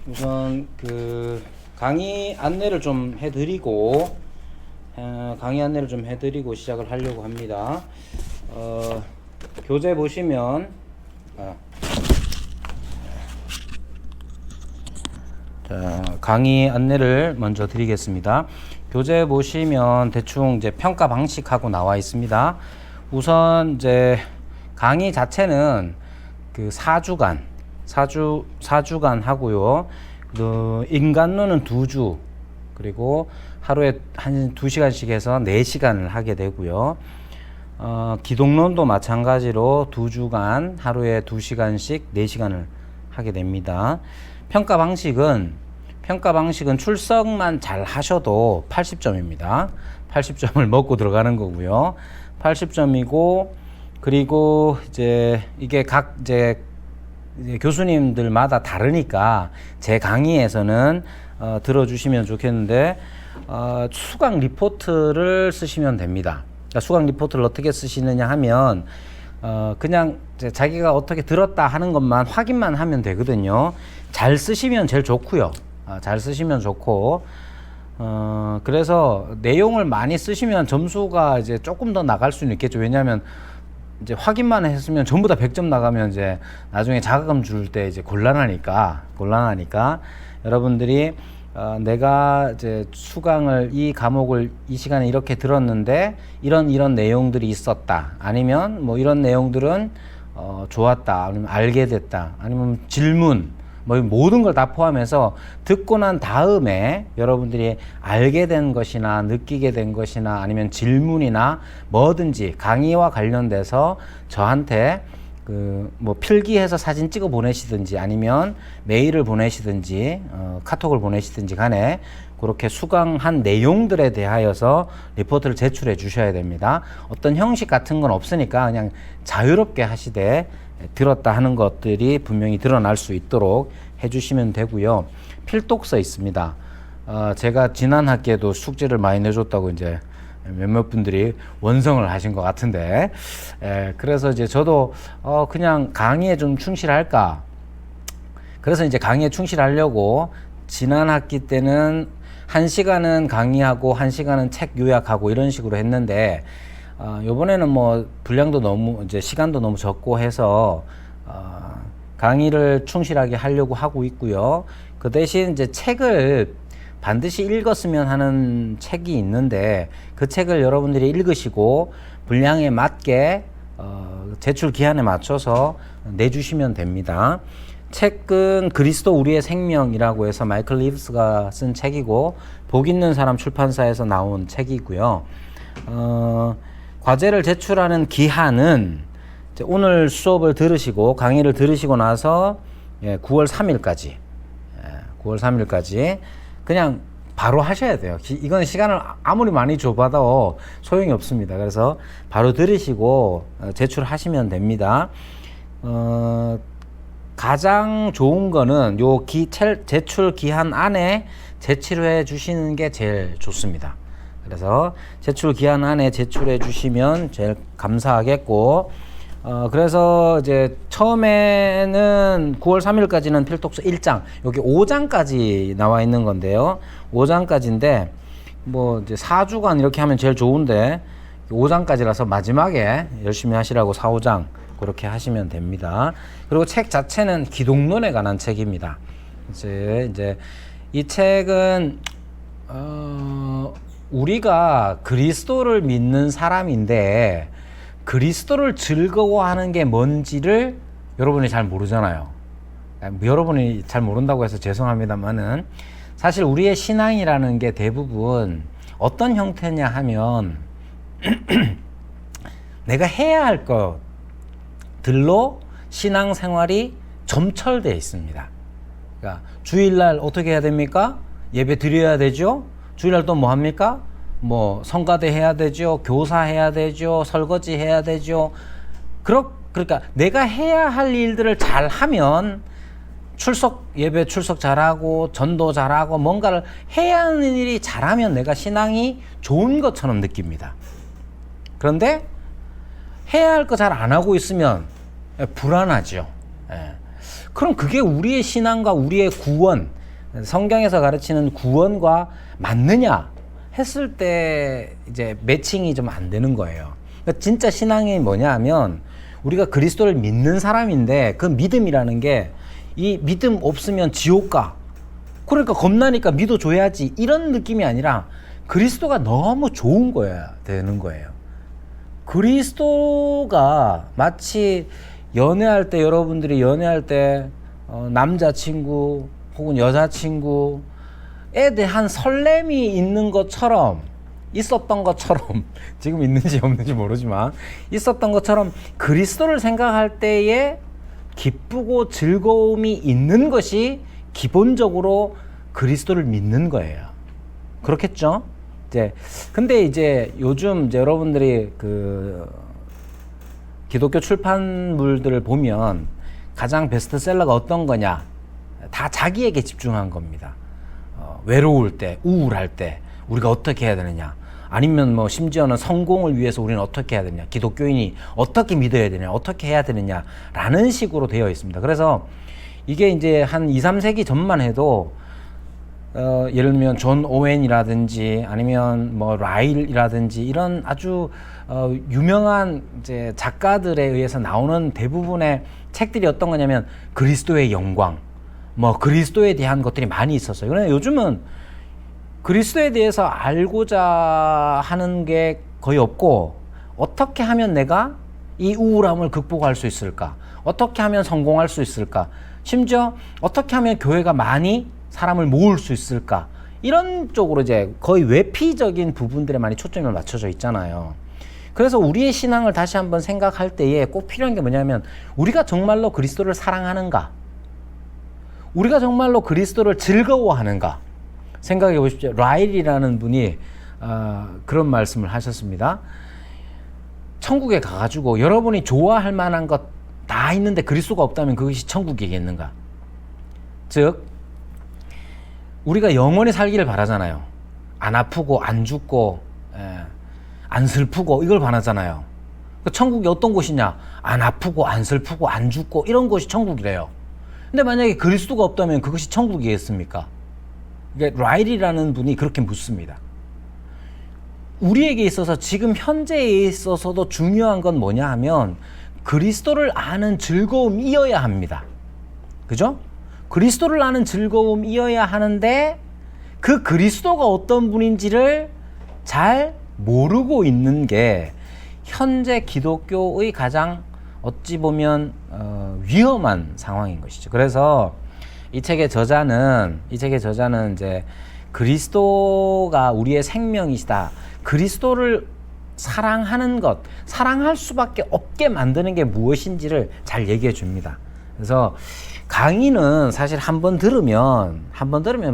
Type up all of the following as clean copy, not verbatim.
우선 강의 안내를 좀 해드리고 시작을 하려고 합니다. 교재 보시면 강의 안내를 먼저 드리겠습니다. 교재 보시면 대충 이제 평가 방식하고 나와 있습니다. 우선 이제 강의 자체는 4주간 하고요. 인간론은 2주, 그리고 하루에 한 2시간씩 해서 4시간을 하게 되고요. 기독론도 마찬가지로 2주간 하루에 2시간씩 4시간을 하게 됩니다. 평가 방식은 출석만 잘 하셔도 80점입니다. 80점을 먹고 들어가는 거고요. 80점이고, 그리고 이제 이게 이제 교수님들마다 다르니까 제 강의에서는 들어주시면 좋겠는데, 수강 리포트를 쓰시면 됩니다. 그러니까 수강 리포트를 어떻게 쓰시느냐 하면 그냥 자기가 어떻게 들었다 하는 것만 확인만 하면 되거든요. 잘 쓰시면 제일 좋고요. 잘 쓰시면 좋고, 그래서 내용을 많이 쓰시면 점수가 이제 조금 더 나갈 수는 있겠죠. 왜냐하면 이제 확인만 했으면 전부 다 100점 나가면 이제 나중에 자격금 줄 때 이제 곤란하니까 여러분들이 내가 이제 수강을 이 과목을 이 시간에 이렇게 들었는데 이런 내용들이 있었다, 아니면 뭐 이런 내용들은 좋았다, 아니면 알게 됐다, 아니면 질문, 뭐 모든 걸 다 포함해서 듣고 난 다음에 여러분들이 알게 된 것이나 느끼게 된 것이나 아니면 질문이나 뭐든지 강의와 관련돼서 저한테 뭐 필기해서 사진 찍어 보내시든지 아니면 메일을 보내시든지 카톡을 보내시든지 간에 그렇게 수강한 내용들에 대하여서 리포트를 제출해 주셔야 됩니다. 어떤 형식 같은 건 없으니까 그냥 자유롭게 하시되 들었다 하는 것들이 분명히 드러날 수 있도록 해주시면 되고요. 필독서 있습니다. 제가 지난 학기에도 숙제를 많이 내줬다고 이제 몇몇 분들이 원성을 하신 것 같은데, 그래서 이제 저도 그냥 강의에 좀 충실할까, 그래서 이제 강의에 충실하려고 지난 학기 때는 1시간은 강의하고 1시간은 책 요약하고 이런 식으로 했는데, 요번에는 뭐 분량도 너무 이제 시간도 너무 적고 해서 강의를 충실하게 하려고 하고 있고요. 그 대신 이제 책을 반드시 읽었으면 하는 책이 있는데, 그 책을 여러분들이 읽으시고 분량에 맞게 제출 기한에 맞춰서 내주시면 됩니다. 책은 그리스도 우리의 생명이라고 해서 마이클 리브스가 쓴 책이고, 복 있는 사람 출판사에서 나온 책이고요. 과제를 제출하는 기한은 오늘 수업을 들으시고 강의를 들으시고 나서 9월 3일까지 그냥 바로 하셔야 돼요. 이건 시간을 아무리 많이 줘봐도 소용이 없습니다. 그래서 바로 들으시고 제출하시면 됩니다. 가장 좋은 거는 요 제출 기한 안에 제출해 주시는 게 제일 좋습니다. 그래서 제출 기한 안에 제출해 주시면 제일 감사하겠고, 그래서 이제 처음에는 9월 3일까지는 필독서 1장, 여기 5장까지 나와 있는 건데요. 5장까지인데, 뭐 이제 4주간 이렇게 하면 제일 좋은데, 5장까지라서 마지막에 열심히 하시라고 4, 5장 그렇게 하시면 됩니다. 그리고 책 자체는 기독론에 관한 책입니다. 이제 이 책은, 우리가 그리스도를 믿는 사람인데 그리스도를 즐거워하는 게 뭔지를 여러분이 잘 모르잖아요. 여러분이 잘 모른다고 해서 죄송합니다만은, 사실 우리의 신앙이라는 게 대부분 어떤 형태냐 하면 내가 해야 할 것들로 신앙생활이 점철되어 있습니다. 그러니까 주일날 어떻게 해야 됩니까? 예배 드려야 되죠. 주일날 또 뭐 합니까? 뭐 성가대 해야 되죠. 교사 해야 되죠. 설거지 해야 되죠. 그러니까 내가 해야 할 일들을 잘 하면 예배 출석 잘하고 전도 잘하고 뭔가를 해야 하는 일이 잘하면 내가 신앙이 좋은 것처럼 느낍니다. 그런데 해야 할 거 잘 안 하고 있으면 불안하죠. 그럼 그게 우리의 신앙과 우리의 구원, 성경에서 가르치는 구원과 맞느냐 했을 때 이제 매칭이 좀 안 되는 거예요. 그러니까 진짜 신앙이 뭐냐 하면 우리가 그리스도를 믿는 사람인데 그 믿음이라는 게 이 믿음 없으면 지옥 가. 그러니까 겁나니까 믿어줘야지. 이런 느낌이 아니라 그리스도가 너무 좋은 거야 되는 거예요. 그리스도가 마치 연애할 때 여러분들이 연애할 때 남자친구 혹은 여자친구에 대한 설렘이 있는 것처럼 있었던 것처럼 지금 있는지 없는지 모르지만 있었던 것처럼 그리스도를 생각할 때에 기쁘고 즐거움이 있는 것이 기본적으로 그리스도를 믿는 거예요. 그렇겠죠? 근데 이제 요즘 이제 여러분들이 그 기독교 출판물들을 보면 가장 베스트셀러가 어떤 거냐? 다 자기에게 집중한 겁니다. 외로울 때, 우울할 때 우리가 어떻게 해야 되느냐? 아니면 뭐 심지어는 성공을 위해서 우리는 어떻게 해야 되느냐? 기독교인이 어떻게 믿어야 되느냐? 어떻게 해야 되느냐? 라는 식으로 되어 있습니다. 그래서 이게 이제 한 2, 3세기 전만 해도 예를 들면 존 오웬이라든지 아니면 뭐 라일이라든지 이런 아주 유명한 이제 작가들에 의해서 나오는 대부분의 책들이 어떤 거냐면 그리스도의 영광, 뭐 그리스도에 대한 것들이 많이 있었어요. 그런데 요즘은 그리스도에 대해서 알고자 하는 게 거의 없고 어떻게 하면 내가 이 우울함을 극복할 수 있을까? 어떻게 하면 성공할 수 있을까? 심지어 어떻게 하면 교회가 많이 사람을 모을 수 있을까? 이런 쪽으로 이제 거의 외피적인 부분들에 많이 초점을 맞춰져 있잖아요. 그래서 우리의 신앙을 다시 한번 생각할 때에 꼭 필요한 게 뭐냐면 우리가 정말로 그리스도를 사랑하는가? 우리가 정말로 그리스도를 즐거워하는가? 생각해 보십시오. 라일이라는 분이 그런 말씀을 하셨습니다. 천국에 가가지고 여러분이 좋아할 만한 것 다 있는데 그리스도가 없다면 그것이 천국이겠는가? 즉 우리가 영원히 살기를 바라잖아요. 안 아프고 안 죽고 안 슬프고 이걸 바라잖아요. 천국이 어떤 곳이냐? 안 아프고 안 슬프고 안 죽고 이런 곳이 천국이래요. 근데 만약에 그리스도가 없다면 그것이 천국이겠습니까? 라일이라는 분이 그렇게 묻습니다. 우리에게 있어서 지금 현재에 있어서도 중요한 건 뭐냐 하면 그리스도를 아는 즐거움이어야 합니다. 그죠? 그리스도를 아는 즐거움이어야 하는데 그 그리스도가 어떤 분인지를 잘 모르고 있는 게 현재 기독교의 가장 어찌 보면 위험한 상황인 것이죠. 그래서 이 책의 저자는 이제 그리스도가 우리의 생명이시다. 그리스도를 사랑하는 것, 사랑할 수밖에 없게 만드는 게 무엇인지를 잘 얘기해 줍니다. 그래서 강의는 사실 한 번 들으면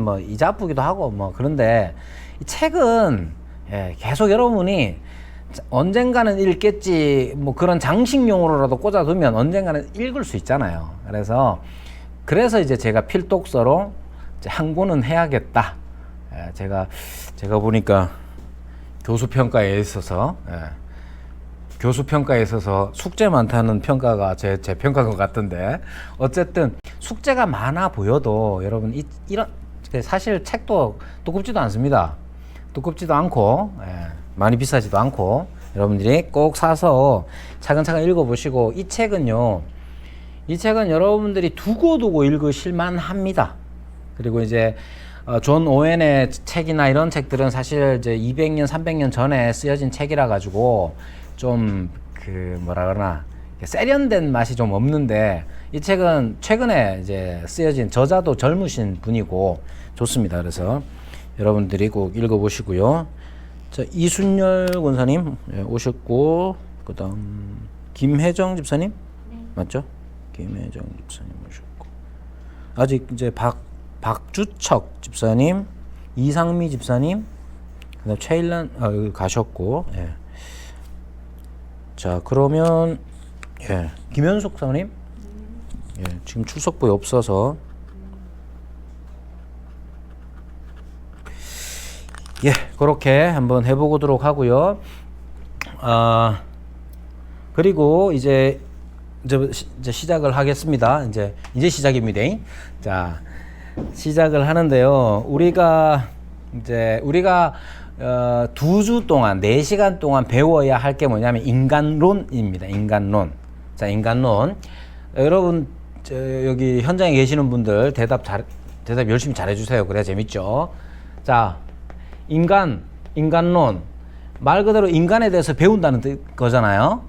뭐 이자 아프기도 하고 뭐 그런데 이 책은 계속 여러분이 언젠가는 읽겠지 뭐 그런 장식용으로라도 꽂아두면 언젠가는 읽을 수 있잖아요. 그래서 이제 제가 필독서로 이제 한 권은 해야겠다. 제가 보니까 교수평가에 있어서 숙제 많다는 평가가 제 평가인 것 같은데 어쨌든 숙제가 많아 보여도 여러분 이런 사실 책도 두껍지도 않습니다. 두껍지도 않고 많이 비싸지도 않고 여러분들이 꼭 사서 차근차근 읽어보시고 이 책은 여러분들이 두고두고 읽으실 만합니다. 그리고 이제 존 오웬의 책이나 이런 책들은 사실 이제 200년, 300년 전에 쓰여진 책이라 가지고 좀 세련된 맛이 좀 없는데 이 책은 최근에 이제 쓰여진 저자도 젊으신 분이고 좋습니다. 그래서 여러분들이 꼭 읽어보시고요. 자, 이순열 권사님 오셨고 그다음 김혜정 집사님 맞죠? 김혜정 집사님 오셨고 아직 이제 박주척 집사님, 이상미 집사님, 그다음 최일란 여기 가셨고, 자 그러면 김현숙 사모님, 지금 출석부에 없어서 그렇게 한번 해보도록 하고요. 그리고 이제 이제 시작을 하겠습니다. 이제 시작입니다. 자, 시작을 하는데요. 우리가 2주 동안 4시간 동안 배워야 할 게 뭐냐면 인간론입니다. 인간론. 자, 인간론. 여러분 여기 현장에 계시는 분들 대답 열심히 잘해 주세요. 그래야 재밌죠. 자, 인간론. 말 그대로 인간에 대해서 배운다는 거잖아요.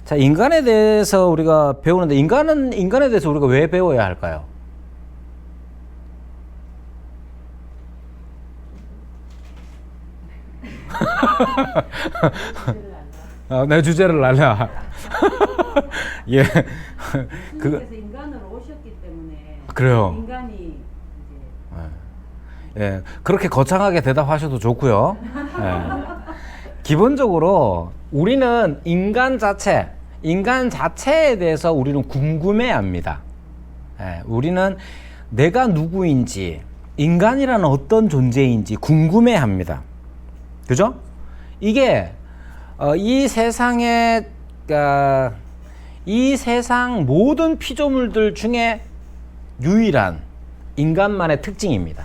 자, 인간에 대해서 우리가 배우는데 인간에 대해서 우리가 왜 배워야 할까요? 내 주제를 알라. 예. 그래서 인간으로 오셨기 때문에 그래요. 인간이 이제 예. 그렇게 거창하게 대답하셔도 좋고요. 예. 기본적으로 우리는 인간 자체에 대해서 우리는 궁금해합니다. 예. 우리는 내가 누구인지, 인간이라는 어떤 존재인지 궁금해합니다. 그죠? 이게 이 세상 모든 피조물들 중에 유일한 인간만의 특징입니다.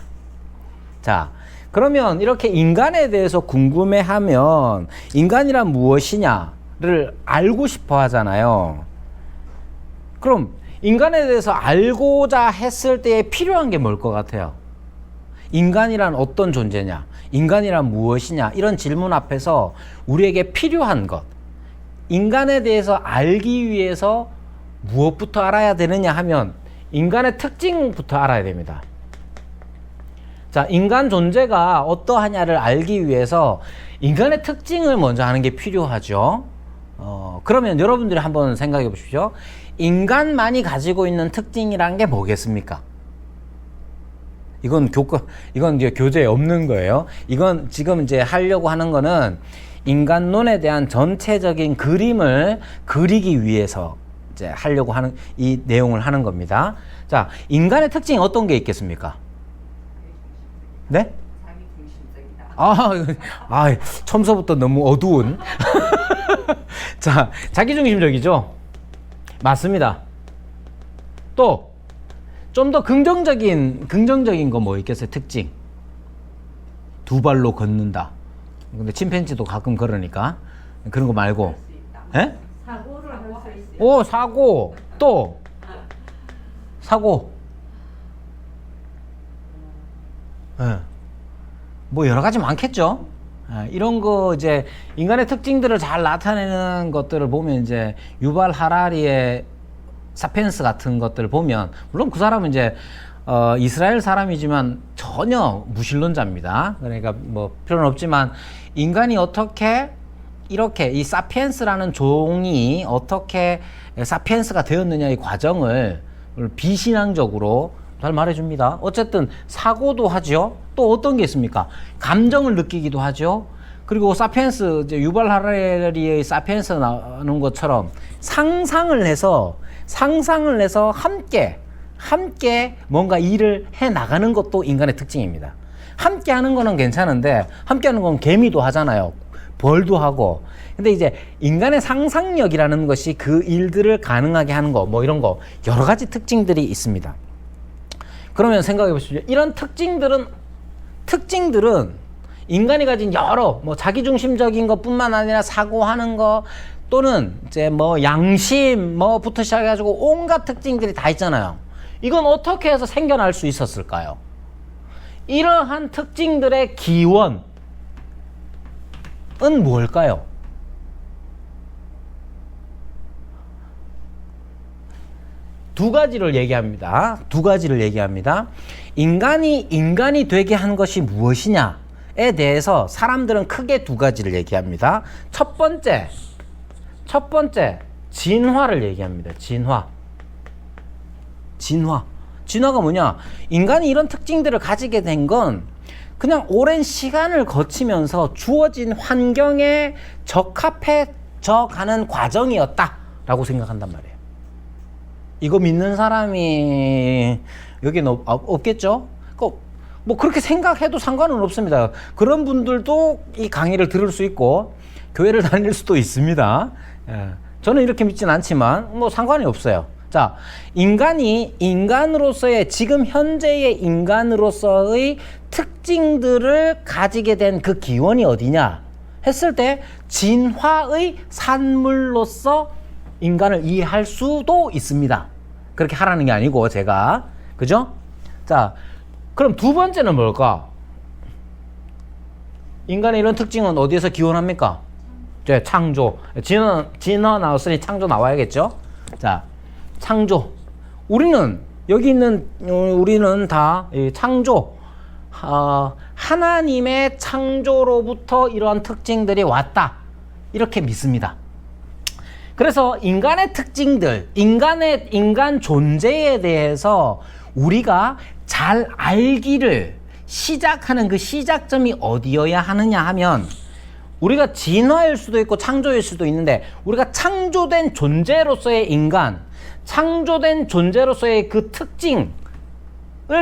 자, 그러면 이렇게 인간에 대해서 궁금해하면 인간이란 무엇이냐를 알고 싶어 하잖아요. 그럼 인간에 대해서 알고자 했을 때에 필요한 게 뭘 것 같아요? 인간이란 어떤 존재냐? 인간이란 무엇이냐? 이런 질문 앞에서 우리에게 필요한 것, 인간에 대해서 알기 위해서 무엇부터 알아야 되느냐 하면 인간의 특징부터 알아야 됩니다. 자, 인간 존재가 어떠하냐를 알기 위해서 인간의 특징을 먼저 아는 게 필요하죠. 그러면 여러분들이 한번 생각해 보십시오. 인간만이 가지고 있는 특징이란 게 뭐겠습니까? 이건 이제 교재에 없는 거예요. 이건 지금 이제 하려고 하는 거는 인간론에 대한 전체적인 그림을 그리기 위해서 이제 하려고 하는 이 내용을 하는 겁니다. 자, 인간의 특징이 어떤 게 있겠습니까? 네? 처음서부터 너무 어두운. 자, 자기중심적이죠? 맞습니다. 또 좀 더 긍정적인 거 뭐 있겠어요? 특징. 2발로 걷는다. 근데 침팬지도 가끔 걸으니까. 그런 거 말고. 예? 사고를 할 수 있어요. 오, 사고. 또. 사고. 예. 뭐 여러 가지 많겠죠? 예, 이런 거 이제 인간의 특징들을 잘 나타내는 것들을 보면 이제 유발 하라리의 사피엔스 같은 것들을 보면, 물론 그 사람은 이제 이스라엘 사람이지만 전혀 무신론자입니다. 그러니까 뭐 필요는 없지만 인간이 어떻게 이렇게 이 사피엔스라는 종이 어떻게 사피엔스가 되었느냐의 과정을 비신앙적으로 잘 말해줍니다. 어쨌든 사고도 하죠. 또 어떤 게 있습니까? 감정을 느끼기도 하죠. 그리고 사피엔스, 이제 유발 하라리의 사피엔스 나오는 것처럼 상상을 해서 함께 뭔가 일을 해 나가는 것도 인간의 특징입니다. 함께 하는 거는 괜찮은데, 함께 하는 건 개미도 하잖아요. 벌도 하고. 근데 이제 인간의 상상력이라는 것이 그 일들을 가능하게 하는 거, 뭐 이런 거, 여러 가지 특징들이 있습니다. 그러면 생각해 보십시오. 이런 특징들은 인간이 가진 여러, 뭐 자기중심적인 것뿐만 아니라 사고하는 거, 또는 이제 뭐 양심 뭐부터 시작해가지고 온갖 특징들이 다 있잖아요. 이건 어떻게 해서 생겨날 수 있었을까요? 이러한 특징들의 기원은 뭘까요? 두 가지를 얘기합니다. 인간이 되게 한 것이 무엇이냐에 대해서 사람들은 크게 두 가지를 얘기합니다. 첫 번째, 진화를 얘기합니다. 진화가 뭐냐? 인간이 이런 특징들을 가지게 된 건 그냥 오랜 시간을 거치면서 주어진 환경에 적합해져 가는 과정이었다라고 생각한단 말이에요. 이거 믿는 사람이 여기는 없겠죠? 뭐 그렇게 생각해도 상관은 없습니다. 그런 분들도 이 강의를 들을 수 있고 교회를 다닐 수도 있습니다. 저는 이렇게 믿진 않지만 뭐 상관이 없어요. 자, 인간이 인간으로서의 지금 현재의 인간으로서의 특징들을 가지게 된 그 기원이 어디냐 했을 때 진화의 산물로서 인간을 이해할 수도 있습니다. 그렇게 하라는 게 아니고 제가 그죠? 자, 그럼 두 번째는 뭘까? 인간의 이런 특징은 어디에서 기원합니까? 네, 창조. 진화 나왔으니 창조 나와야겠죠? 자, 창조. 우리는 여기 있는 우리는 다 창조. 하나님의 창조로부터 이러한 특징들이 왔다. 이렇게 믿습니다. 그래서 인간의 특징들, 인간 존재에 대해서 우리가 잘 알기를 시작하는 그 시작점이 어디여야 하느냐 하면 우리가 진화일 수도 있고 창조일 수도 있는데 우리가 창조된 존재로서의 인간, 창조된 존재로서의 그 특징을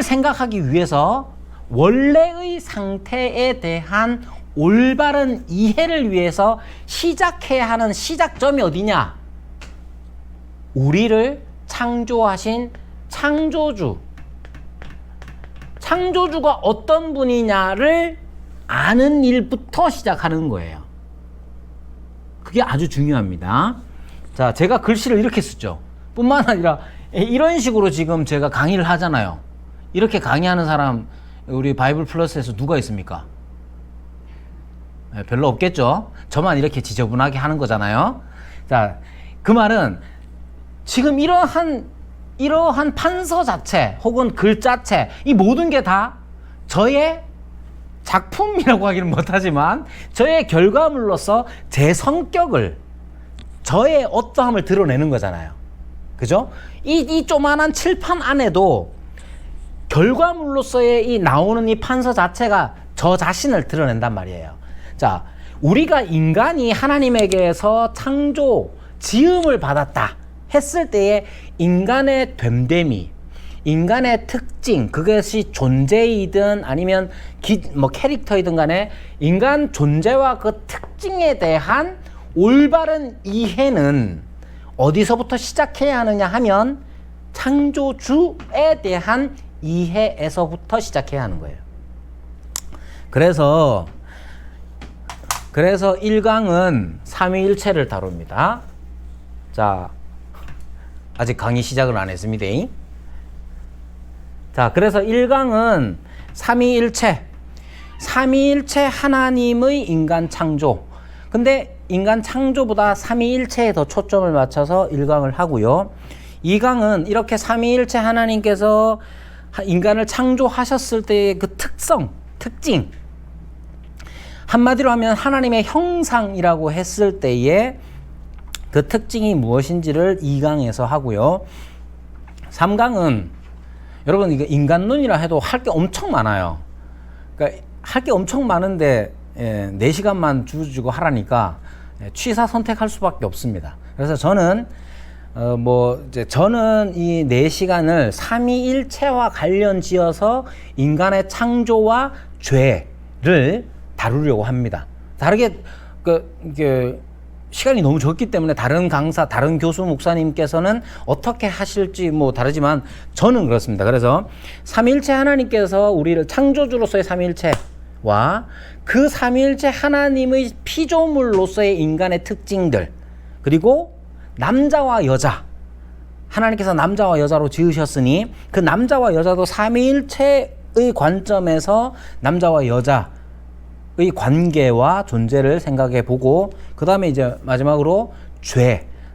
생각하기 위해서 원래의 상태에 대한 올바른 이해를 위해서 시작해야 하는 시작점이 어디냐? 우리를 창조하신 창조주. 창조주가 어떤 분이냐를 아는 일부터 시작하는 거예요. 그게 아주 중요합니다. 자, 제가 글씨를 이렇게 쓰죠. 뿐만 아니라 이런 식으로 지금 제가 강의를 하잖아요. 이렇게 강의하는 사람 우리 바이블 플러스에서 누가 있습니까? 별로 없겠죠. 저만 이렇게 지저분하게 하는 거잖아요. 자, 그 말은 지금 이러한 판서 자체 혹은 글자체 이 모든 게 다 저의 작품이라고 하기는 못하지만 저의 결과물로서 제 성격을 저의 어떠함을 드러내는 거잖아요. 그죠? 이 조만한 칠판 안에도 결과물로서의 이 나오는 이 판서 자체가 저 자신을 드러낸단 말이에요. 자, 우리가 인간이 하나님에게서 창조, 지음을 받았다 했을 때의 인간의 됨됨이, 인간의 특징, 그것이 존재이든 아니면 캐릭터이든 간에 인간 존재와 그 특징에 대한 올바른 이해는 어디서부터 시작해야 하느냐 하면 창조주에 대한 이해에서부터 시작해야 하는 거예요. 그래서 1강은 삼위일체를 다룹니다. 자, 아직 강의 시작을 안 했습니다. 자, 그래서 1강은 삼위일체 하나님의 인간 창조. 근데 인간 창조보다 삼위일체에 더 초점을 맞춰서 1강을 하고요. 2강은 이렇게 삼위일체 하나님께서 인간을 창조하셨을 때의 그 특징. 한마디로 하면 하나님의 형상이라고 했을 때의 그 특징이 무엇인지를 2강에서 하고요. 3강은 여러분 이거 인간론이라 해도 할 게 엄청 많아요. 그러니까 할 게 엄청 많은데 4시간만 주고 하라니까 취사 선택할 수밖에 없습니다. 그래서 저는 저는 이 4시간을 삼위일체와 관련 지어서 인간의 창조와 죄를 다루려고 합니다. 다르게 시간이 너무 적기 때문에 다른 강사, 다른 교수 목사님께서는 어떻게 하실지 다르지만 저는 그렇습니다. 그래서 삼위일체 하나님께서 우리를 창조주로서의 삼위일체와 그 삼위일체 하나님의 피조물로서의 인간의 특징들, 그리고 남자와 여자, 하나님께서 남자와 여자로 지으셨으니 그 남자와 여자도 삼위일체의 관점에서 남자와 여자의 관계와 존재를 생각해 보고, 그 다음에 이제 마지막으로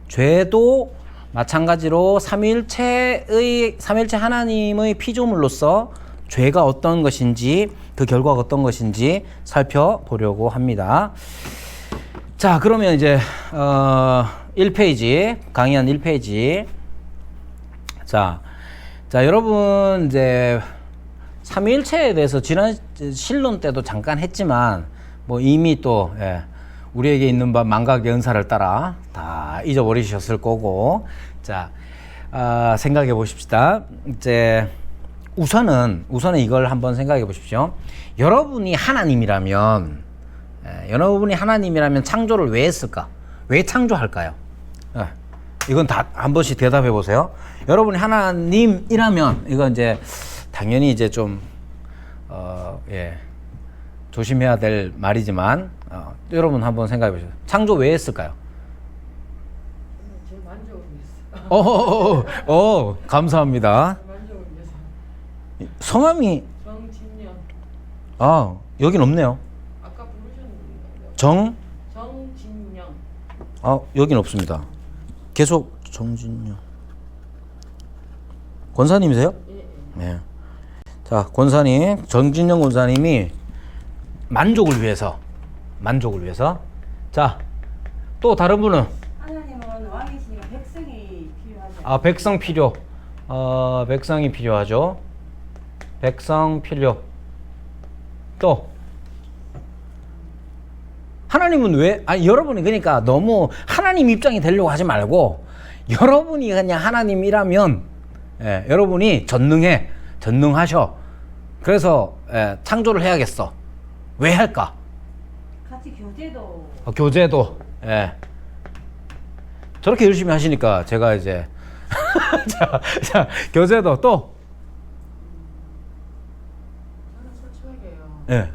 죄도 마찬가지로 삼위일체 하나님의 피조물로서 죄가 어떤 것인지, 그 결과가 어떤 것인지 살펴보려고 합니다. 자, 그러면 이제 1페이지, 강의한 1페이지. 자, 여러분 이제 삼위일체에 대해서 지난 신론 때도 잠깐 했지만 이미 또 우리에게 있는 망각의 은사를 따라 다 잊어버리셨을 거고, 자, 생각해 보십시다. 이제 우선은 이걸 한번 생각해 보십시오. 여러분이 하나님이라면 창조를 왜 했을까? 왜 창조할까요? 예. 이건 다 한 번씩 대답해 보세요. 여러분이 하나님이라면 이건 이제 당연히 이제 좀 예. 조심해야 될 말이지만 여러분 한번 생각해 보세요. 창조 왜 했을까요? 제 만족을 위해서. 감사합니다. 만족을 위해서. 성함이 정진영. 여긴 없네요. 아까 부르셨는데. 정진영. 여긴 없습니다. 계속 정진영. 권사님이세요? 예, 예. 네. 자, 권사님, 정진영 권사님이 만족을 위해서. 자, 또 다른 분은 하나님은 왕이시니까 백성이 필요하죠. 백성 필요. 백성이 필요하죠. 백성 필요. 또 하나님은 왜? 여러분이 그러니까 너무 하나님 입장이 되려고 하지 말고 여러분이 그냥 하나님이라면 여러분이 전능하셔. 그래서 창조를 해야겠어. 왜 할까? 같이 교제도 교제도 저렇게 열심히 하시니까 제가 이제 자, 교제도 또 저는 솔직하게요. 예.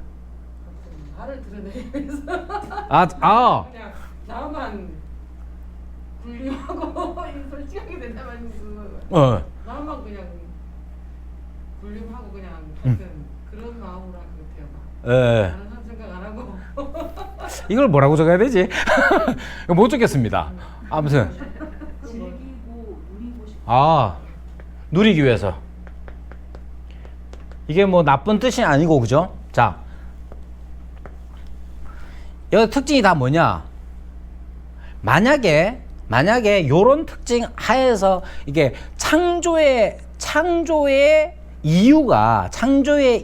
나를 드러내기 위해서 그냥 나만 군림하고 솔직하게 된다면 나만 그냥 군림하고 그냥 같은 그런 마음으로 한 것 같아요. 다른 사람 생각 안 하고. 이걸 뭐라고 적어야 되지? 못 적겠습니다. 아무튼 즐기고 누리고 싶고 누리기 위해서. 이게 뭐 나쁜 뜻이 아니고 그죠? 자, 여기 특징이 다 뭐냐? 만약에 요런 특징 하에서 이게 창조의 이유가 창조의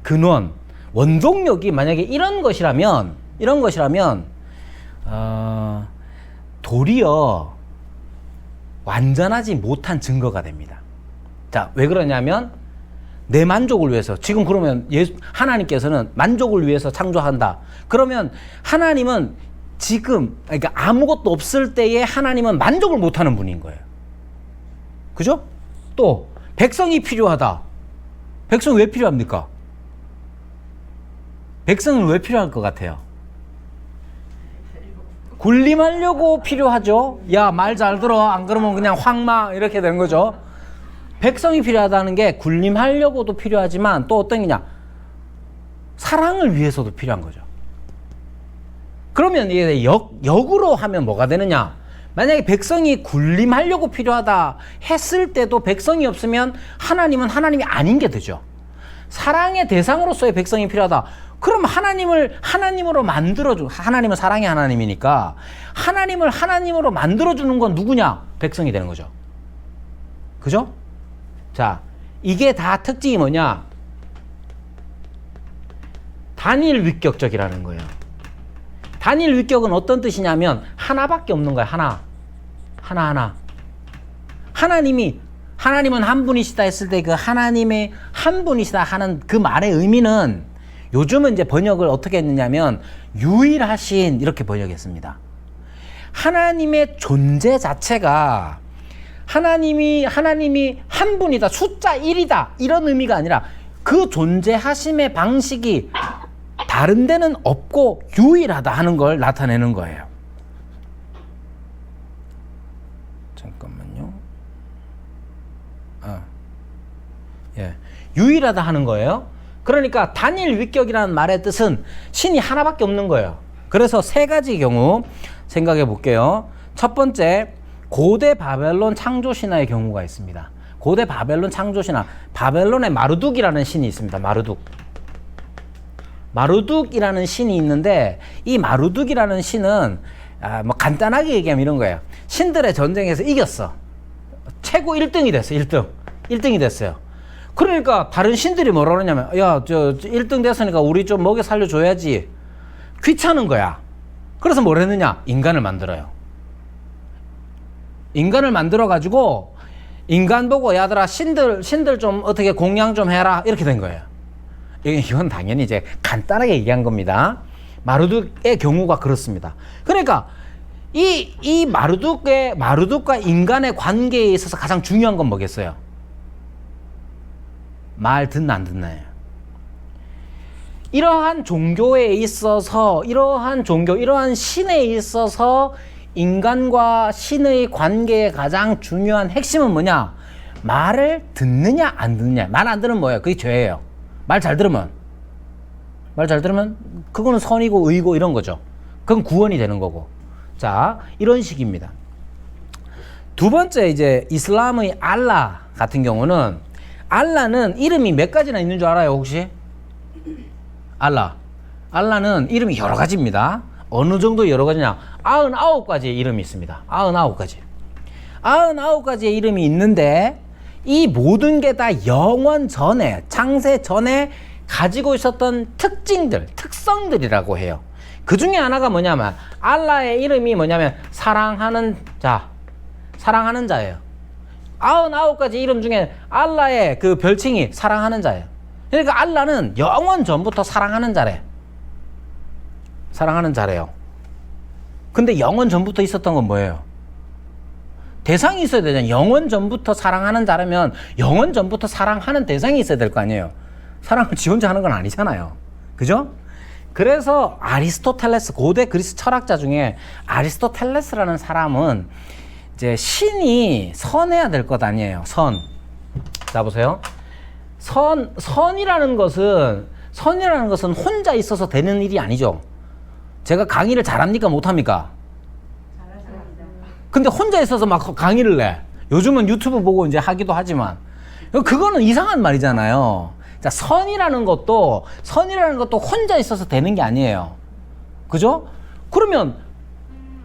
근원, 원동력이 만약에 이런 것이라면 도리어 완전하지 못한 증거가 됩니다. 자, 왜 그러냐면 내 만족을 위해서 지금 그러면 하나님께서는 만족을 위해서 창조한다. 그러면 하나님은 지금 그러니까 아무것도 없을 때에 하나님은 만족을 못하는 분인 거예요. 그죠? 또 백성이 필요하다. 백성 왜 필요합니까? 백성은 왜 필요할 것 같아요? 군림하려고 필요하죠. 야, 말 잘 들어. 안 그러면 그냥 황마 이렇게 되는 거죠. 백성이 필요하다는 게 군림하려고도 필요하지만 또 어떤 게냐? 사랑을 위해서도 필요한 거죠. 그러면 이게 역으로 하면 뭐가 되느냐? 만약에 백성이 군림하려고 필요하다 했을 때도 백성이 없으면 하나님은 하나님이 아닌 게 되죠. 사랑의 대상으로서의 백성이 필요하다. 그럼 하나님으로 만들어주, 하나님은 사랑의 하나님이니까 하나님을 하나님으로 만들어주는 건 누구냐? 백성이 되는 거죠. 그죠? 자, 이게 다 특징이 뭐냐? 단일 위격적이라는 거예요. 단일 위격은 어떤 뜻이냐면 하나밖에 없는 거야. 하나. 하나님은 한 분이시다 했을 때 그 하나님의 한 분이시다 하는 그 말의 의미는 요즘은 이제 번역을 어떻게 했느냐면 유일하신 이렇게 번역했습니다. 하나님의 존재 자체가 하나님이 한 분이다, 숫자 1이다 이런 의미가 아니라 그 존재하심의 방식이 다른 데는 없고 유일하다 하는 걸 나타내는 거예요. 잠깐만요. 유일하다 하는 거예요. 그러니까 단일 위격이라는 말의 뜻은 신이 하나밖에 없는 거예요. 그래서 세 가지 경우 생각해 볼게요. 첫 번째, 고대 바벨론 창조 신화의 경우가 있습니다. 고대 바벨론 창조 신화, 바벨론의 마르둑이라는 신이 있습니다. 마르둑이라는 신이 있는데 이 마르둑이라는 신은 뭐 간단하게 얘기하면 이런 거예요. 신들의 전쟁에서 이겼어. 최고 1등이 됐어. 1등이 됐어요. 그러니까 다른 신들이 뭐라 그러냐면 야, 저 1등 됐으니까 우리 좀 먹여 살려줘야지. 귀찮은 거야. 그래서 뭘 했느냐? 인간을 만들어요. 인간을 만들어가지고 인간 보고 야들아 신들 좀 어떻게 공양 좀 해라 이렇게 된 거예요. 이건 당연히 이제 간단하게 얘기한 겁니다. 마르둑의 경우가 그렇습니다. 그러니까 이 마르둑과 인간의 관계에 있어서 가장 중요한 건 뭐겠어요? 말 듣나 안 듣나요? 이러한 종교에 있어서, 이러한 신에 있어서 인간과 신의 관계의 가장 중요한 핵심은 뭐냐? 말을 듣느냐 안 듣느냐. 말 안 들으면 뭐예요? 그게 죄예요. 말 잘 들으면 그거는 선이고 의고 이런 거죠. 그건 구원이 되는 거고. 자, 이런 식입니다. 두 번째, 이제 이슬람의 알라 같은 경우는, 알라는 이름이 몇 가지나 있는 줄 알아요, 혹시? 알라는 이름이 여러 가지입니다. 어느 정도 여러 가지냐? 99가지의 이름이 있습니다. 99가지. 99가지의 이름이 있는데, 이 모든 게 다 영원 전에, 창세 전에 가지고 있었던 특성들이라고 해요. 그 중에 하나가 뭐냐면, 알라의 이름이 뭐냐면, 사랑하는 자예요. 99가지 이름 중에 알라의 그 별칭이 사랑하는 자예요. 그러니까 알라는 영원 전부터 사랑하는 자래요. 근데 영원 전부터 있었던 건 뭐예요? 대상이 있어야 되잖아요. 영원 전부터 사랑하는 자라면 영원 전부터 사랑하는 대상이 있어야 될 거 아니에요. 사랑을 지 혼자 하는 건 아니잖아요. 그죠? 그래서 아리스토텔레스, 고대 그리스 철학자 중에 아리스토텔레스라는 사람은 이제 신이 선해야 될 것 아니에요. 자, 보세요. 선이라는 것은 혼자 있어서 되는 일이 아니죠. 제가 강의를 잘합니까? 못합니까? 잘하십니다. 근데 혼자 있어서 막 강의를 내. 요즘은 유튜브 보고 이제 하기도 하지만. 그거는 이상한 말이잖아요. 자, 선이라는 것도 혼자 있어서 되는 게 아니에요. 그죠? 그러면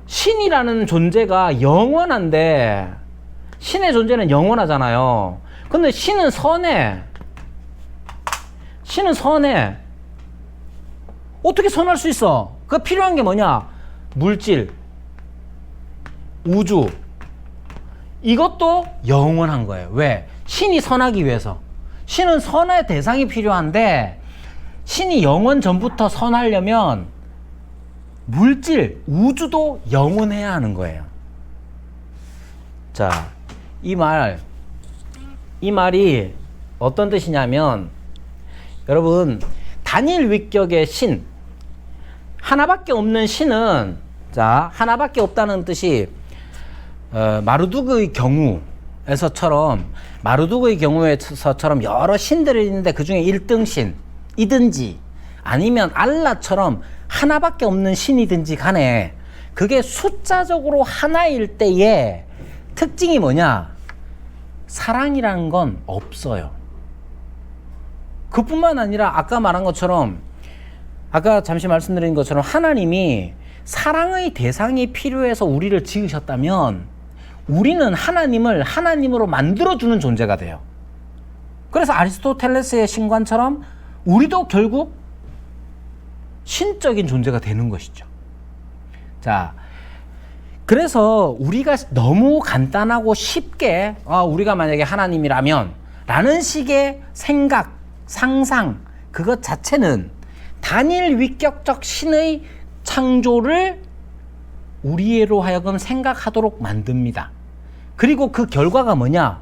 신이라는 존재가 영원한데, 신의 존재는 영원하잖아요. 근데 신은 선해. 어떻게 선할 수 있어? 그 필요한 게 뭐냐? 물질, 우주. 이것도 영원한 거예요. 왜? 신이 선하기 위해서. 신은 선의 대상이 필요한데, 신이 영원 전부터 선하려면 물질, 우주도 영원해야 하는 거예요. 자, 이 말이 어떤 뜻이냐면, 여러분, 단일 위격의 신, 하나밖에 없는 신은, 자, 하나밖에 없다는 뜻이 마르둑의 경우에서처럼 여러 신들이 있는데 그 중에 1등 신이든지 아니면 알라처럼 하나밖에 없는 신이든지 간에 그게 숫자적으로 하나일 때의 특징이 뭐냐? 사랑이라는 건 없어요. 그뿐만 아니라 아까 잠시 말씀드린 것처럼 하나님이 사랑의 대상이 필요해서 우리를 지으셨다면 우리는 하나님을 하나님으로 만들어주는 존재가 돼요. 그래서 아리스토텔레스의 신관처럼 우리도 결국 신적인 존재가 되는 것이죠. 자, 그래서 우리가 너무 간단하고 쉽게 우리가 만약에 하나님이라면 라는 식의 생각, 상상, 그것 자체는 단일 위격적 신의 창조를 우리로 하여금 생각하도록 만듭니다. 그리고 그 결과가 뭐냐?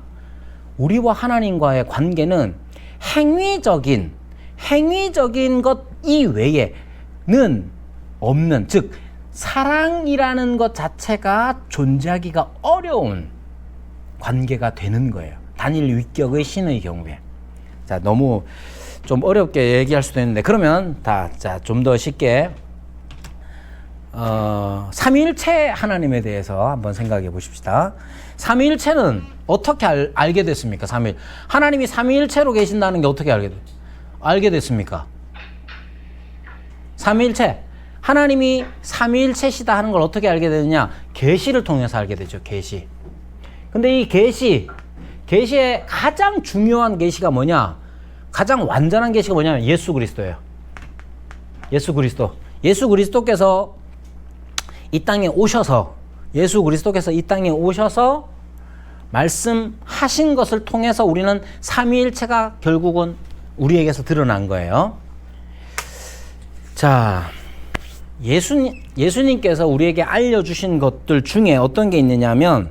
우리와 하나님과의 관계는 행위적인 것 이외에는 없는, 즉 사랑이라는 것 자체가 존재하기가 어려운 관계가 되는 거예요. 단일 위격의 신의 경우에. 자, 너무 좀 어렵게 얘기할 수도 있는데, 그러면 좀 더 쉽게 삼위일체 하나님에 대해서 한번 생각해 보십시다. 삼위일체는 어떻게 알게 됐습니까? 하나님이 삼위일체로 계신다는 게 어떻게 알게 됐습니까? 삼위일체, 하나님이 삼위일체시다 하는 걸 어떻게 알게 되느냐? 계시를 통해서 알게 되죠. 계시. 근데 이 계시의 가장 중요한 계시가 뭐냐? 가장 완전한 계시가 뭐냐면 예수 그리스도예요. 예수 그리스도께서 이 땅에 오셔서 말씀하신 것을 통해서 우리는 삼위일체가 결국은 우리에게서 드러난 거예요. 자, 예수님께서 우리에게 알려주신 것들 중에 어떤 게 있느냐면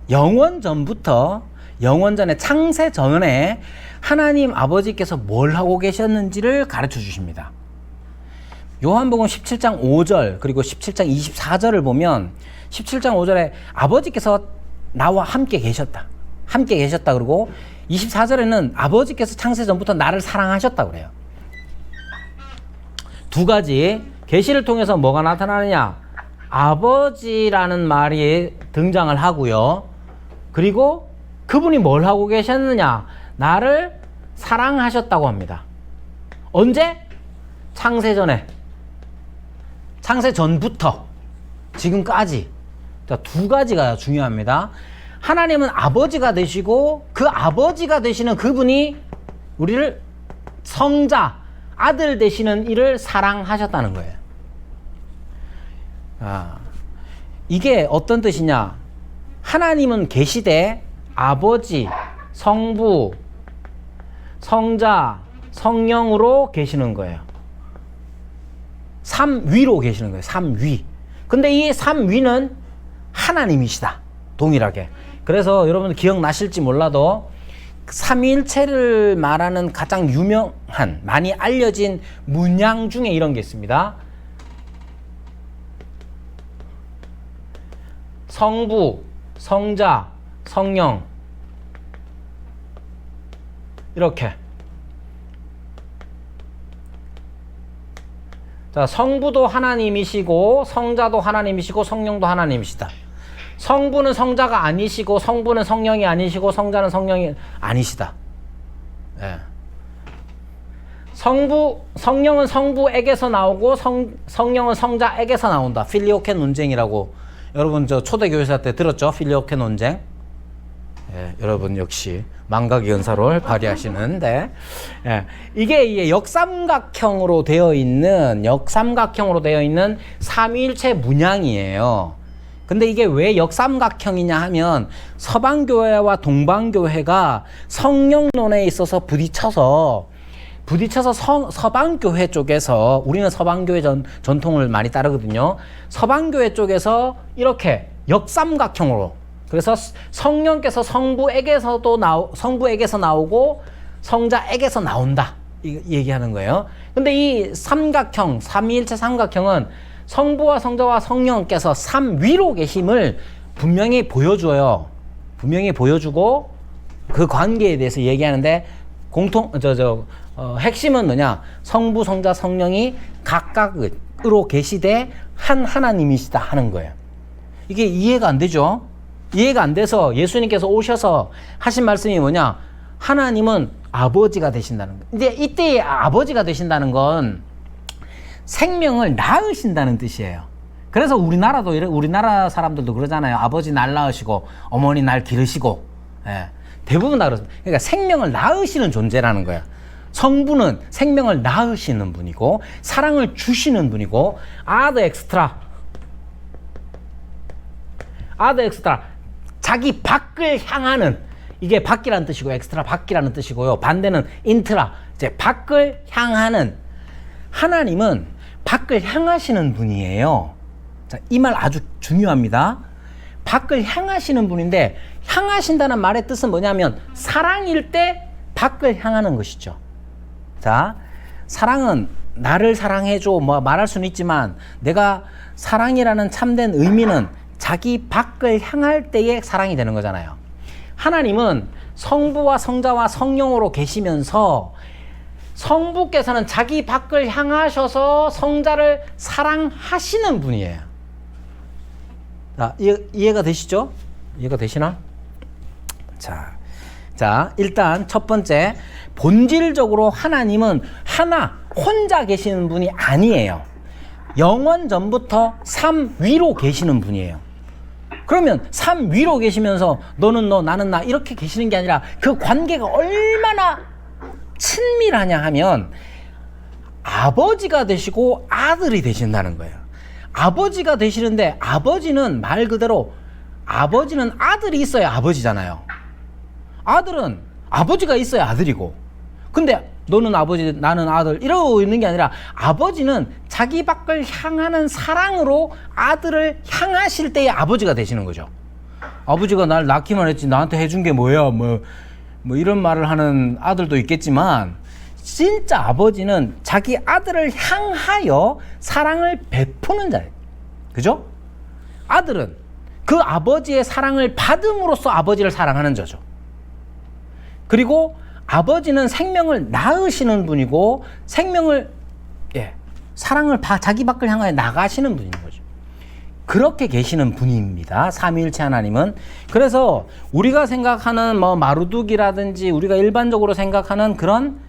영원 전에 창세 전에 하나님 아버지께서 뭘 하고 계셨는지를 가르쳐 주십니다. 요한복음 17장 5절 그리고 17장 24절을 보면 17장 5절에 아버지께서 나와 함께 계셨다 그리고 24절에는 아버지께서 창세 전부터 나를 사랑하셨다 그래요. 두 가지 계시를 통해서 뭐가 나타나느냐? 아버지라는 말이 등장을 하고요. 그리고 그분이 뭘 하고 계셨느냐? 나를 사랑하셨다고 합니다. 언제? 창세 전부터 지금까지. 자, 두 가지가 중요합니다. 하나님은 아버지가 되시고 그 아버지가 되시는 그분이 우리를 성자, 아들 되시는 이를 사랑하셨다는 거예요. 이게 어떤 뜻이냐? 하나님은 계시되 아버지, 성부, 성자, 성령으로 계시는 거예요. 삼위로 계시는 거예요. 삼위. 근데 이 삼위는 하나님이시다. 동일하게. 그래서 여러분들 기억나실지 몰라도 삼위일체를 말하는 가장 유명한, 많이 알려진 문양 중에 이런 게 있습니다. 성부, 성자, 성령. 이렇게. 자, 성부도 하나님이시고 성자도 하나님이시고 성령도 하나님이시다. 성부는 성자가 아니시고 성부는 성령이 아니시고 성자는 성령이 아니시다. 예. 성령은 성부에게서 나오고 성령은 성자에게서 나온다. 필리오케 논쟁이라고 여러분 저 초대교회사 때 들었죠? 필리오케 논쟁. 예, 여러분 역시 망각의 연사를 발휘하시는데, 예, 이게 역삼각형으로 되어 있는 삼위일체 문양이에요. 근데 이게 왜 역삼각형이냐 하면 서방교회와 동방교회가 성령론에 있어서 부딪혀서 서방교회 쪽에서, 우리는 서방교회 전통을 많이 따르거든요. 서방교회 쪽에서 이렇게 역삼각형으로, 그래서 성령께서 성부에게서 나오고 성자에게서 나온다, 이 얘기하는 거예요. 근데 이 삼각형, 삼위일체 삼각형은 성부와 성자와 성령께서 삼위로 계심을 분명히 보여줘요. 분명히 보여주고 그 관계에 대해서 얘기하는데 핵심은 뭐냐? 성부, 성자, 성령이 각각으로 계시되 한 하나님이시다 하는 거예요. 이게 이해가 안 되죠? 이해가 안 돼서 예수님께서 오셔서 하신 말씀이 뭐냐? 하나님은 아버지가 되신다는 거예요. 이제 이때 아버지가 되신다는 건 생명을 낳으신다는 뜻이에요. 그래서 우리나라 사람들도 그러잖아요. 아버지 날 낳으시고 어머니 날 기르시고, 예, 대부분 다 그렇습니다. 그러니까 생명을 낳으시는 존재라는 거야. 성부는 생명을 낳으시는 분이고 사랑을 주시는 분이고, 아드 엑스트라 자기 밖을 향하는, 이게 밖이라는 뜻이고 엑스트라 밖이라는 뜻이고요. 반대는 인트라, 이제 밖을 향하는, 하나님은 밖을 향하시는 분이에요. 자, 이 말 아주 중요합니다. 밖을 향하시는 분인데, 향하신다는 말의 뜻은 뭐냐면 사랑일 때 밖을 향하는 것이죠. 자, 사랑은 나를 사랑해줘 뭐 말할 수는 있지만, 내가 사랑이라는 참된 의미는 자기 밖을 향할 때의 사랑이 되는 거잖아요. 하나님은 성부와 성자와 성령으로 계시면서 성부께서는 자기 밖을 향하셔서 성자를 사랑하시는 분이에요. 자, 이해가 되시죠? 이해가 되시나? 자, 일단 첫 번째, 본질적으로 하나님은 혼자 계시는 분이 아니에요. 영원 전부터 삼위로 계시는 분이에요. 그러면 삼위로 계시면서 너는 너, 나는 나 이렇게 계시는 게 아니라 그 관계가 얼마나 친밀하냐 하면 아버지가 되시고 아들이 되신다는 거예요. 아버지가 되시는데, 아버지는 말 그대로 아버지는 아들이 있어야 아버지잖아요. 아들은 아버지가 있어야 아들이고, 근데 너는 아버지, 나는 아들 이러고 있는 게 아니라 아버지는 자기 밖을 향하는 사랑으로 아들을 향하실 때의 아버지가 되시는 거죠. 아버지가 날 낳기만 했지 나한테 해준 게 뭐야 뭐 이런 말을 하는 아들도 있겠지만 진짜 아버지는 자기 아들을 향하여 사랑을 베푸는 자예요. 그죠? 아들은 그 아버지의 사랑을 받음으로써 아버지를 사랑하는 자죠. 그리고 아버지는 생명을 낳으시는 분이고 생명을 사랑을 자기 밖을 향하여 나가시는 분인 거죠. 그렇게 계시는 분입니다. 삼위일체 하나님은. 그래서 우리가 생각하는 뭐 마루둑이라든지 우리가 일반적으로 생각하는 그런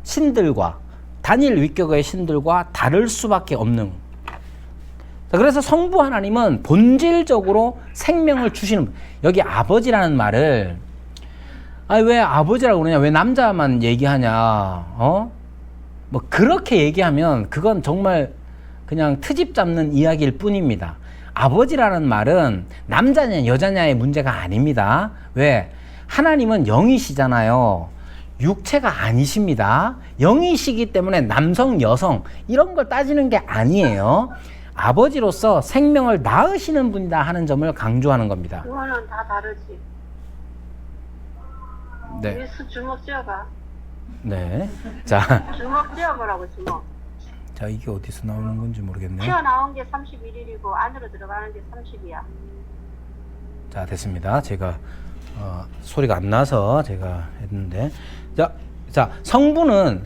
신들과 다니엘 위격의 신들과 다를 수밖에 없는. 그래서 성부 하나님은 본질적으로 생명을 주시는 분. 여기 아버지라는 말을 왜 아버지라고 그러냐? 왜 남자만 얘기하냐? 뭐 그렇게 얘기하면 그건 정말 그냥 트집 잡는 이야기일 뿐입니다. 아버지라는 말은 남자냐 여자냐의 문제가 아닙니다. 왜? 하나님은 영이시잖아요. 육체가 아니십니다. 영이시기 때문에 남성, 여성 이런 걸 따지는 게 아니에요. 아버지로서 생명을 낳으시는 분이다 하는 점을 강조하는 겁니다. 그거는 다 다르지. 네. 위에서 주먹 쥐어봐. 네. 자, 주먹 쥐어보라고 주먹. 자 이게 어디서 나오는 건지 모르겠네. 튀어나온 게 31일이고 안으로 들어가는 게 30이야. 자, 됐습니다. 제가 소리가 안 나서 제가 했는데 자 성부는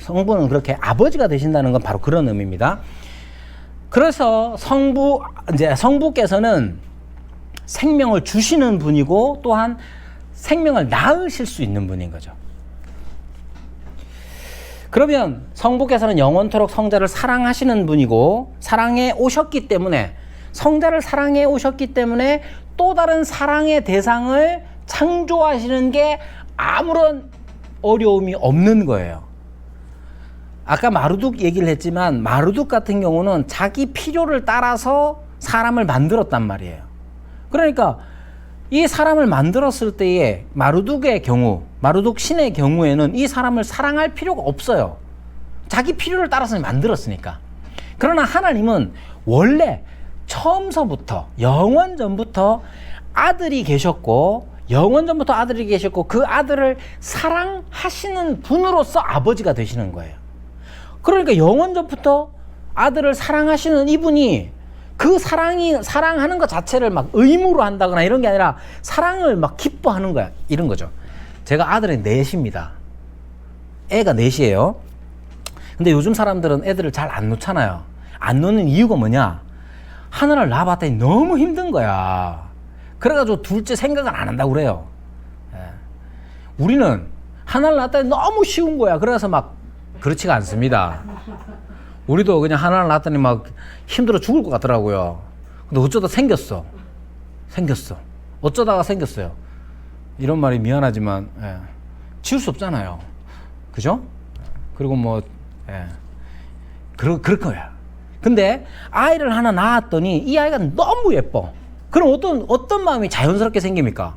그렇게 아버지가 되신다는 건 바로 그런 의미입니다. 그래서 성부께서는 생명을 주시는 분이고 또한 생명을 낳으실 수 있는 분인 거죠. 그러면 성부께서는 영원토록 성자를 사랑하시는 분이고 사랑해 오셨기 때문에 성자를 사랑해 오셨기 때문에 또 다른 사랑의 대상을 창조하시는 게 아무런 어려움이 없는 거예요. 아까 마루둑 얘기를 했지만 마루둑 같은 경우는 자기 필요를 따라서 사람을 만들었단 말이에요. 그러니까 이 사람을 만들었을 때에 마루둑의 경우, 마루둑 신의 경우에는 이 사람을 사랑할 필요가 없어요. 자기 필요를 따라서 만들었으니까. 그러나 하나님은 원래 처음서부터 영원전부터 아들이 계셨고 영원전부터 아들이 계셨고 그 아들을 사랑하시는 분으로서 아버지가 되시는 거예요. 그러니까 영원전부터 아들을 사랑하시는 이분이 그 사랑하는 것 자체를 막 의무로 한다거나 이런 게 아니라 사랑을 막 기뻐하는 거야. 이런 거죠. 제가 아들이 넷입니다. 애가 넷이에요. 근데 요즘 사람들은 애들을 잘 안 놓잖아요. 안 놓는 이유가 뭐냐? 하나를 낳아봤더니 너무 힘든 거야. 그래가지고 둘째 생각을 안 한다고 그래요. 우리는 하나를 낳았더니 너무 쉬운 거야. 그래서 막 그렇지가 않습니다. 우리도 그냥 하나를 낳았더니 막 힘들어 죽을 것 같더라고요. 근데 어쩌다 생겼어. 어쩌다가 생겼어요. 이런 말이 미안하지만 치울 수 없잖아요. 그죠? 그리고 뭐 그럴 거야. 근데 아이를 하나 낳았더니 이 아이가 너무 예뻐. 그럼 어떤 마음이 자연스럽게 생깁니까?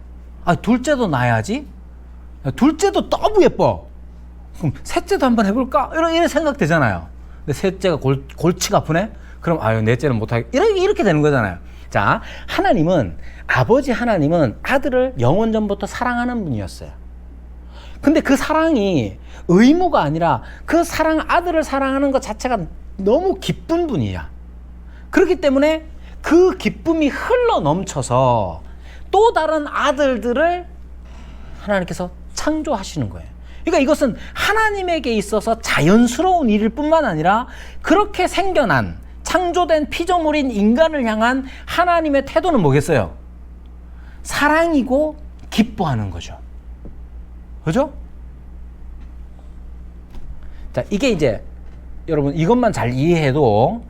둘째도 낳아야지. 둘째도 너무 예뻐. 그럼 셋째도 한번 해볼까? 이런 생각 되잖아요. 근데 셋째가 골치가 아프네? 그럼 넷째는 못하겠. 이렇게 되는 거잖아요. 자, 아버지 하나님은 아들을 영원전부터 사랑하는 분이었어요. 근데 그 사랑이 의무가 아니라 그 아들을 사랑하는 것 자체가 너무 기쁜 분이야. 그렇기 때문에 그 기쁨이 흘러 넘쳐서 또 다른 아들들을 하나님께서 창조하시는 거예요. 그러니까 이것은 하나님에게 있어서 자연스러운 일일 뿐만 아니라 그렇게 생겨난 창조된 피조물인 인간을 향한 하나님의 태도는 뭐겠어요? 사랑이고 기뻐하는 거죠. 그죠? 자, 이게 이제 여러분 이것만 잘 이해해도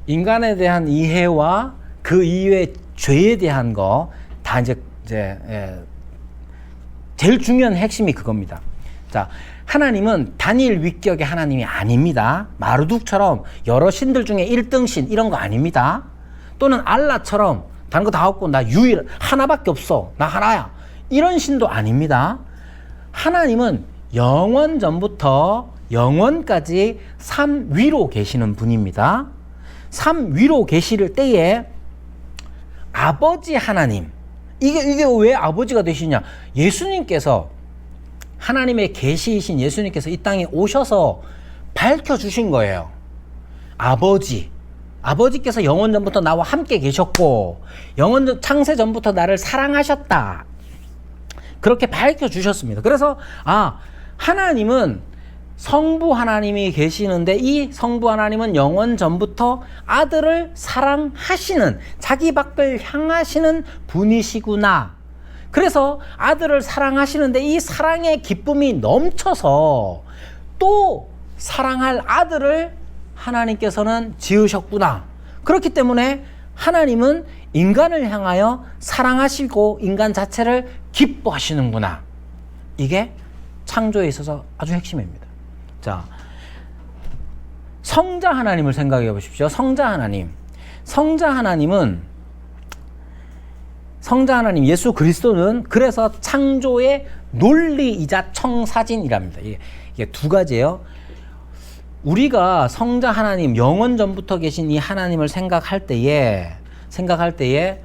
인간에 대한 이해와 그 이외의 죄에 대한 거 다 이제 제일 중요한 핵심이 그겁니다. 자, 하나님은 다니엘 위격의 하나님이 아닙니다. 마르둑처럼 여러 신들 중에 1등 신 이런 거 아닙니다. 또는 알라처럼 다른 거 다 없고 나 유일 하나밖에 없어. 나 하나야. 이런 신도 아닙니다. 하나님은 영원 전부터 영원까지 삶 위로 계시는 분입니다. 삶 위로 계실 때에 아버지 하나님, 이게 왜 아버지가 되시냐? 예수님께서, 하나님의 계시이신 예수님께서 이 땅에 오셔서 밝혀주신 거예요. 아버지께서 영원 전부터 나와 함께 계셨고, 창세 전부터 나를 사랑하셨다. 그렇게 밝혀주셨습니다. 그래서, 하나님은 성부 하나님이 계시는데, 이 성부 하나님은 영원 전부터 아들을 사랑하시는, 자기 밖을 향하시는 분이시구나. 그래서 아들을 사랑하시는데 이 사랑의 기쁨이 넘쳐서 또 사랑할 아들을 하나님께서는 지으셨구나. 그렇기 때문에 하나님은 인간을 향하여 사랑하시고 인간 자체를 기뻐하시는구나. 이게 창조에 있어서 아주 핵심입니다. 자, 성자 하나님을 생각해 보십시오. 성자 하나님 예수 그리스도는 그래서 창조의 논리이자 청사진이랍니다. 이게 두 가지예요. 우리가 성자 하나님, 영원 전부터 계신 이 하나님을 생각할 때에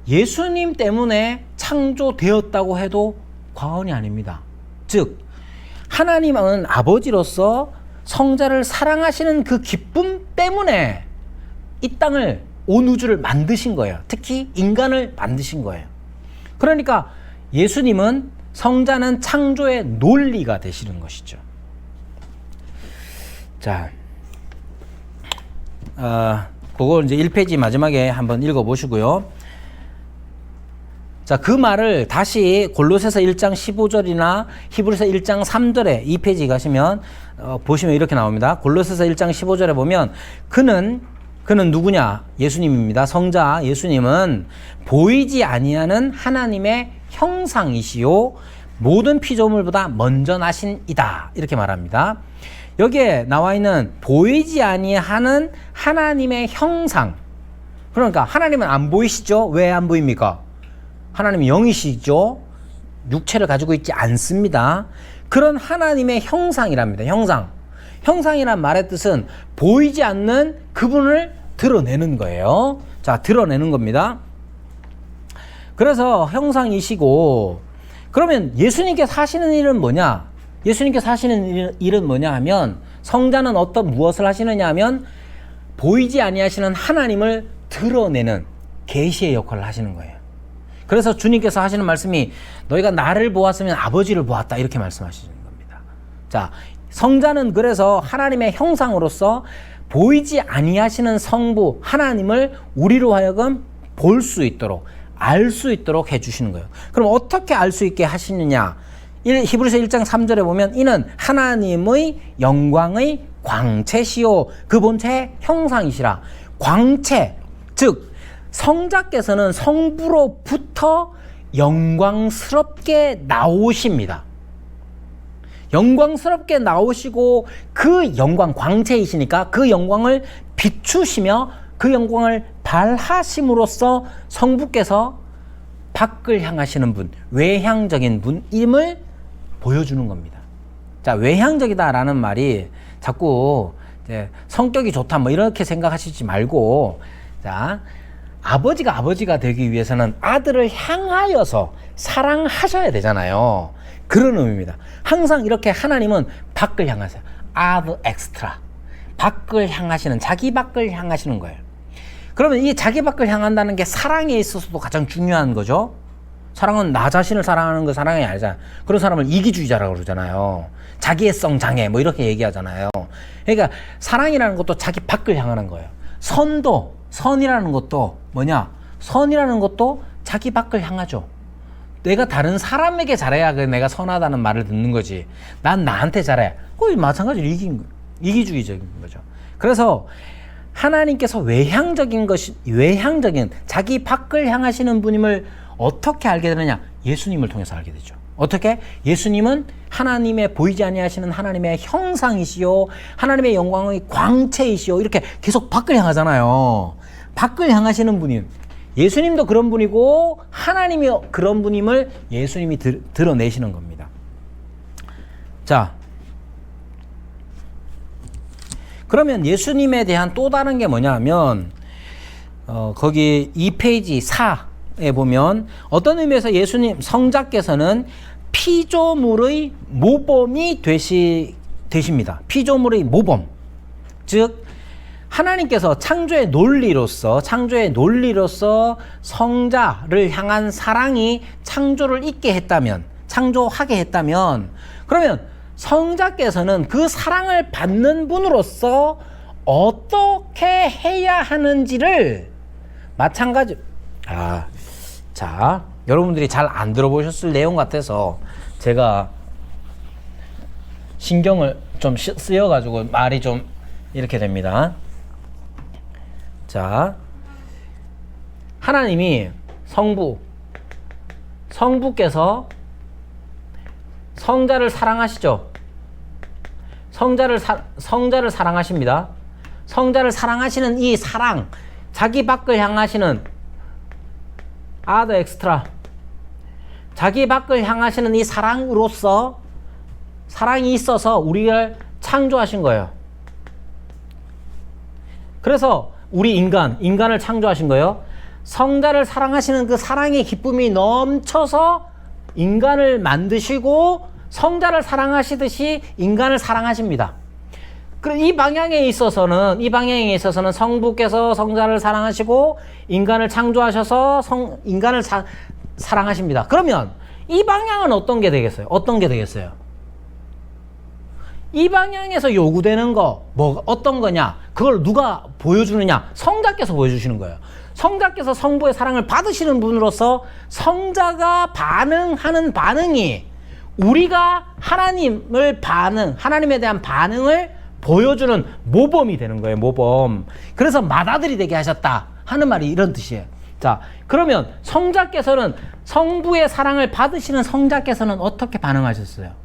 예수님 때문에 창조되었다고 해도 과언이 아닙니다. 즉, 하나님은 아버지로서 성자를 사랑하시는 그 기쁨 때문에 이 땅을, 온 우주를 만드신 거예요. 특히 인간을 만드신 거예요. 그러니까 예수님은, 성자는 창조의 논리가 되시는 것이죠. 자, 그걸 이제 1페이지 마지막에 한번 읽어보시고요. 자, 그 말을 다시 골로새서 1장 15절이나 히브리서 1장 3절에 2페이지 가시면 보시면 이렇게 나옵니다. 골로새서 1장 15절에 보면 그는 누구냐? 예수님입니다. 성자 예수님은 보이지 아니하는 하나님의 형상이시요 모든 피조물보다 먼저 나신 이다. 이렇게 말합니다. 여기에 나와 있는 보이지 아니하는 하나님의 형상. 그러니까 하나님은 안 보이시죠? 왜 안 보입니까? 하나님은 영이시죠? 육체를 가지고 있지 않습니다. 그런 하나님의 형상이랍니다. 형상이란 말의 뜻은 보이지 않는 그분을 드러내는 거예요. 자, 드러내는 겁니다. 그래서 형상이시고, 그러면 예수님께서 하시는 일은 뭐냐? 예수님께서 하시는 일은 뭐냐 하면, 성자는 무엇을 하시느냐 하면 보이지 아니하시는 하나님을 드러내는 계시의 역할을 하시는 거예요. 그래서 주님께서 하시는 말씀이 너희가 나를 보았으면 아버지를 보았다, 이렇게 말씀하시는 겁니다. 자, 성자는 그래서 하나님의 형상으로서 보이지 아니하시는 성부 하나님을 우리로 하여금 볼 수 있도록, 알 수 있도록 해주시는 거예요. 그럼 어떻게 알 수 있게 하시느냐? 히브리서 1장 3절에 보면 이는 하나님의 영광의 광채시요 그 본체의 형상이시라. 광채, 즉 성자께서는 성부로부터 영광스럽게 나오십니다. 영광스럽게 나오시고 그 영광, 광채이시니까 그 영광을 비추시며 그 영광을 발하심으로써 성부께서 밖을 향하시는 분, 외향적인 분임을 보여주는 겁니다. 자, 외향적이다라는 말이 자꾸 이제 성격이 좋다 뭐 이렇게 생각하시지 말고, 자, 아버지가 되기 위해서는 아들을 향하여서 사랑하셔야 되잖아요. 그런 의미입니다. 항상 이렇게 하나님은 밖을 향하세요. ad extra. 밖을 향하시는, 자기 밖을 향하시는 거예요. 그러면 이 자기 밖을 향한다는 게 사랑에 있어서도 가장 중요한 거죠. 사랑은 나 자신을 사랑하는 거 사랑이 아니잖아요. 그런 사람을 이기주의자라고 그러잖아요. 자기애성 장애 뭐 이렇게 얘기하잖아요. 그러니까 사랑이라는 것도 자기 밖을 향하는 거예요. 선이라는 것도 뭐냐? 선이라는 것도 자기 밖을 향하죠. 내가 다른 사람에게 잘해야 내가 선하다는 말을 듣는 거지. 난 나한테 잘해. 거의 마찬가지로 이기주의적인 거죠. 그래서 하나님께서 외향적인 자기 밖을 향하시는 분임을 어떻게 알게 되느냐? 예수님을 통해서 알게 되죠. 어떻게? 예수님은 하나님의 보이지 아니하시는 하나님의 형상이시요 하나님의 영광의 광채이시요 이렇게 계속 밖을 향하잖아요. 밖을 향하시는 분임. 예수님도 그런 분이고 하나님이 그런 분임을 예수님이 드러내시는 겁니다. 자, 그러면 예수님에 대한 또 다른 게 뭐냐면 거기 2페이지 4에 보면 어떤 의미에서 예수님 성자께서는 피조물의 모범이 되십니다. 피조물의 모범. 즉 하나님께서 창조의 논리로서 성자를 향한 사랑이 창조를 창조하게 했다면 그러면 성자께서는 그 사랑을 받는 분으로서 어떻게 해야 하는지를 마찬가지. 자, 여러분들이 잘 안 들어보셨을 내용 같아서 제가 신경을 좀 쓰여가지고 말이 좀 이렇게 됩니다. 자, 하나님이 성부께서 성자를 사랑하시죠. 성자를 사랑하십니다. 성자를 사랑하시는 이 사랑, 자기 밖을 향하시는 아더 엑스트라, 자기 밖을 향하시는 이 사랑으로서 사랑이 있어서 우리를 창조하신 거예요. 그래서 우리 인간을 창조하신 거예요. 성자를 사랑하시는 그 사랑의 기쁨이 넘쳐서 인간을 만드시고 성자를 사랑하시듯이 인간을 사랑하십니다. 그럼 이 방향에 있어서는 성부께서 성자를 사랑하시고 인간을 창조하셔서 인간을 사랑하십니다. 그러면 이 방향은 어떤 게 되겠어요? 이 방향에서 요구되는 어떤 거냐? 그걸 누가 보여주느냐? 성자께서 보여주시는 거예요. 성자께서 성부의 사랑을 받으시는 분으로서 성자가 반응하는 반응이 우리가 하나님에 대한 반응을 보여주는 모범이 되는 거예요. 모범. 그래서 맏아들이 되게 하셨다 하는 말이 이런 뜻이에요. 자, 그러면 성부의 사랑을 받으시는 성자께서는 어떻게 반응하셨어요?